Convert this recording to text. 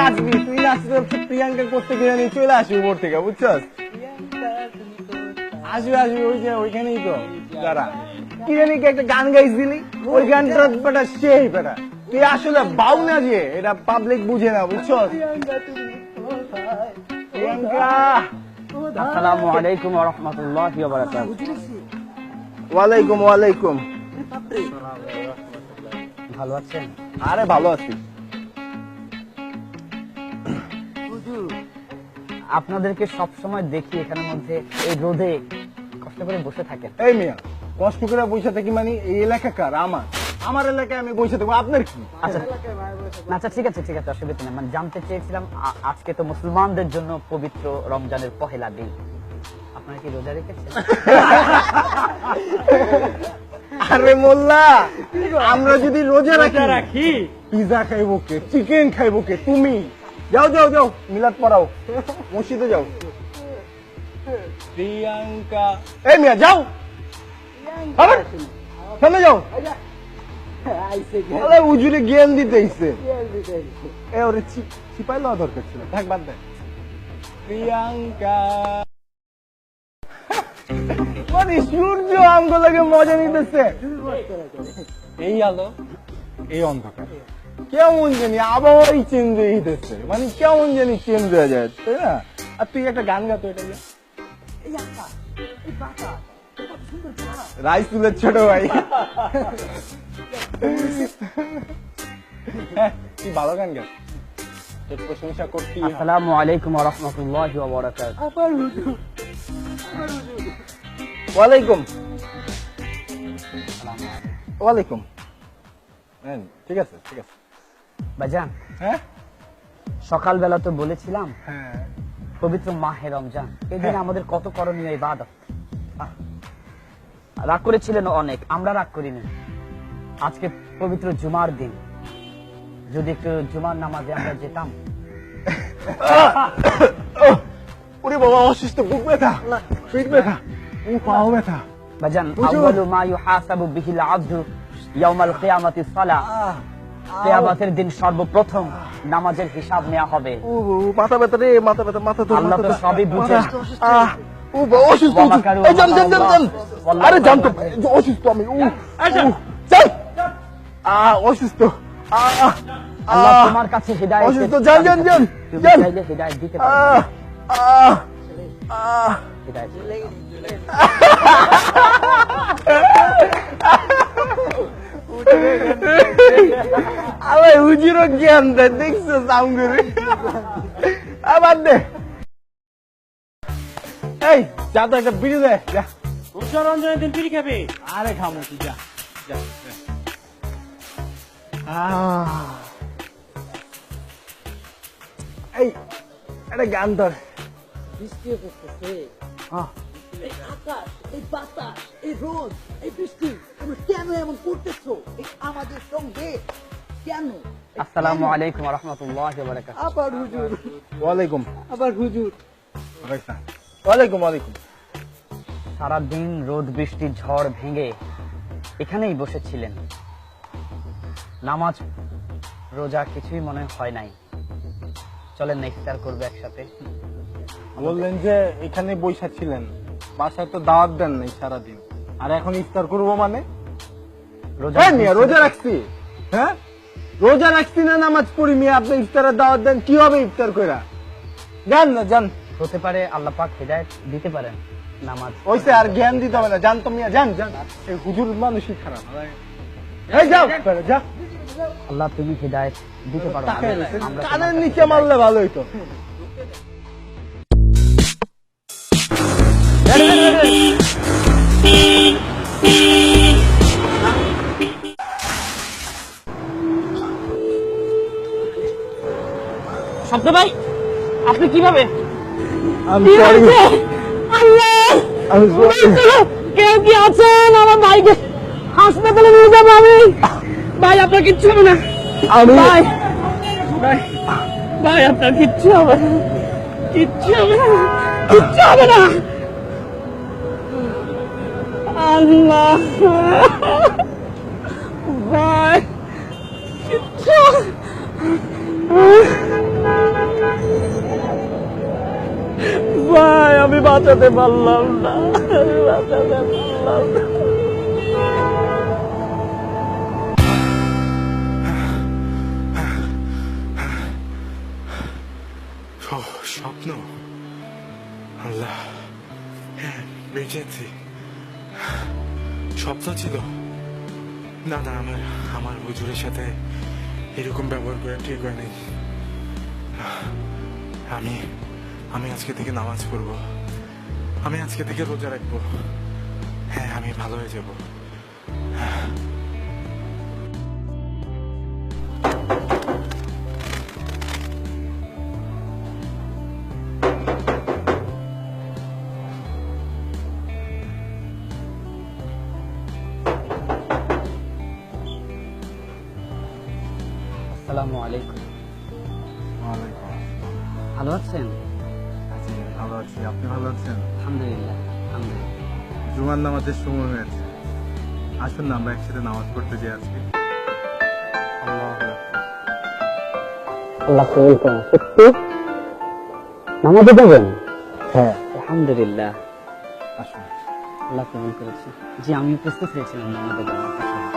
নাচবি, তুই নাচতে প্রিয়াঙ্কা করতে গিয়ে নিয়ে চলে আসবি উপর থেকে, বুঝছস? আসবি আসবি, ওই যে ওইখানেই তো দাঁড়া। কি জানি কি একটা গান গাইছিলি, ওই গানটা বেটা সেই বেটা। তুই আসলে বাউ না যে, এটা পাবলিক বুঝে না, বুঝছস? প্রিয়াঙ্কা। আসসালামু আলাইকুম ওয়া রাহমাতুল্লাহি ওয়া বারাকাতুহু। ওয়ালাইকুম ওয়ালাইকুম। ভালো আছেন? আরে ভালো আছি। আপনাদেরকে সব সময় দেখি এখানের মধ্যে এই রোদে কষ্ট করে বসে থাকেন। এই মিয়া, কষ্ট করে বসে থাকি মানে এই এলাকা কার? আমার এলাকায় আমি বসে থাকবো, আপনার কি? আচ্ছা আচ্ছা, ঠিক আছে ঠিক আছে, অসুবিধা নেই। মানে জানতে চেয়েছিলাম, আজকে তো মুসলমানদের জন্য পবিত্র রমজানের পহেলা দিন, আপনারা কি রোজা রেখেছেন? আরে মোল্লা, আমরা যদি রোজা রাখি পিজা খাইবো কে, চিকেন খাইবো কে? তুমি যাও যাও যাও, মিলাদ পড়াও, মসজিদে যাও। প্রিয়াঙ্কা। এই মিয়া যাও, আবার সামনে যাও। আরে উজুরে জ্ঞান দিতে ইচ্ছে, এ ওরে চিপাই লওয়া দরকার ছিল, থাক বাদ দে। প্রিয়াঙ্কা। মানে সূর্য আমগো লাগে মজা নিতেছে, এই আলো এই অন্ধকার, কেমন জানি আবহাওয়াই চেঞ্জ হয়ে যেতেছে, মানে কেমন জানি চেঞ্জ হয়ে যায়, তাই না? আর তুই একটা গান গাতো, এটা রাইসুলের ছোট ভাই। হ্যাঁ, তুই ভালো গান গাস, তোর প্রশংসা করতেই হবে। আসসালামু আলাইকুম ওয়া রাহমাতুল্লাহি ওয়া বারাকাতুহু। ওয়ালাইকুম ওয়ালাইকুম। হ্যাঁ, ঠিক আছে ঠিক আছে। ভাইজান, হ্যাঁ সকালবেলা তো বলেছিলাম হ্যাঁ, পবিত্র মাহে রমজান, এই দিন আমাদের কত করণীয় ইবাদত। রাগ করেছিলেন অনেক, আমরা রাগ করিনি। আজকে পবিত্র জুমার দিন, যদি একটু জুমার নামাজে আমরা যেতাম। ওরে বাবা, অসুস্থ, বুক ব্যথা, পিঠ ব্যথা, পাও ব্যথা। ভাইজান, আউয়ালু মা ইউহাসাবু বিহিল আবদু ইয়াউমাল কিয়ামাতিস সালাহ, কিয়ামতের দিন সর্বপ্রথম নামাজের হিসাব নেওয়া হবে। মাথা ব্যথা রে, মাথা ব্যথা, মাথা ধরে, আল্লাহ তো সবই বুঝেন। ও বাবা, অসুস্থ। এই জান জান জান জান, আরে জান তো, অসুস্থ আমি। জান, অসুস্থ। আল্লাহ তোমার কাছে হিদায়াত, অসুস্থ, জান জান জান, তুমি জান। চাইলে হিদায়াত দিতে পারো। হিদায়াত আরে হুজুরও জ্ঞান দেয়, দেখছো সামগুরি। আবার দে, এই যা তো একটা বিড়ি দে, যা। রমজানের দিন বিড়ি খাবে? আরে খামো তুই, যা যা। এই একটা গান ধর। বৃষ্টি পড়তেছে, হ্যাঁ, এই আকাশ, এই বাতাস, এই রোদ, এই বৃষ্টি, তুমি কেন এমন করতেছো আমাদের সঙ্গে? কেন? আসসালামু আলাইকুম ওয়া রাহমাতুল্লাহি ওয়া বারাকাতুহু। আবার হুজুর, ওয়ালাইকুম আবার হুজুর। ওয়ালাইকুম ওয়ালাইকুম। সারাদিন রোদ বৃষ্টি ঝড় ভেঙে এখানেই বসেছিলেন, নামাজ রোজা কিছুই মনে হয় নাই। চলেন না ইফতার করবো একসাথে। বললেন যে এখানে বৈশা ছিলেন, বাসায় তো দাওয়াত দেন নাই সারাদিন, আর এখন ইফতার করবো মানে? রোজা রোজা রাখছি, হ্যাঁ রোজা রাখছি না নামাজ পড়ি মিয়া, আপনি ইফতারের দাওয়াত দেন, কি হবে ইফতার কইরা? জান না জান, হতে পারে আল্লাহ পাক হিদায়াত দিতে পারেন। নামাজ ওইসে আর জ্ঞান দিতে হবে না, জান তো মিয়া, জান জান। এই হুজুর মানুষই খারাপ। এই যাও, যা। আল্লাহ তুমি হিদায়াত দিতে পারো। আমরা কানের নিচে মারলে ভালো হইতো। শব্দ ভাই, আপনি কিভাবে? আমি সরি, আমি সরি। কেউ কি আছেন? আমার ভাইকে হাসপাতালে নিয়ে যাবো আমি। ভাই আপনার কিচ্ছু হবে না। আমি ভাই ভাই ভাই আপনার কিচ্ছু হবে না, কিচ্ছু হবে না, কিচ্ছু হবে না। আল্লাহ ভাই, কিচ্ছু বাঁচাতে পারলাম না, বাঁচাতে পারলাম না। ও স্বপ্ন, আল্লাহ, হ্যাঁ বেঁচেছি। স্বপ্ন ছিল না, না, আমার আমার হুজুরের সাথে এরকম ব্যবহার করে ঠিক হয় নাই। আমি আমি আজকে থেকে নামাজ পড়বো, আমি আজকে থেকে রোজা রাখবো। হ্যাঁ, আমি ভালো হয়ে যাব। আসসালামু আলাইকুম। ভালো আছেন? ভালো আছি, আপনি ভালো আছেন? আলহামদুলিল্লাহ, আলহামদুলিল্লাহ। জুমার নামাজের সময় হয়েছে, আসুন না আমরা একসাথে নামাজ পড়তে যাই আজকে। আল্লাহ কবুল করুন। সত্যি নামাজে যাবেন? হ্যাঁ, আলহামদুলিল্লাহ, আসুন। আল্লাহ কবুল করেছে। জি, আমি প্রস্তুত হয়েছিলাম নামাজে যাওয়ার।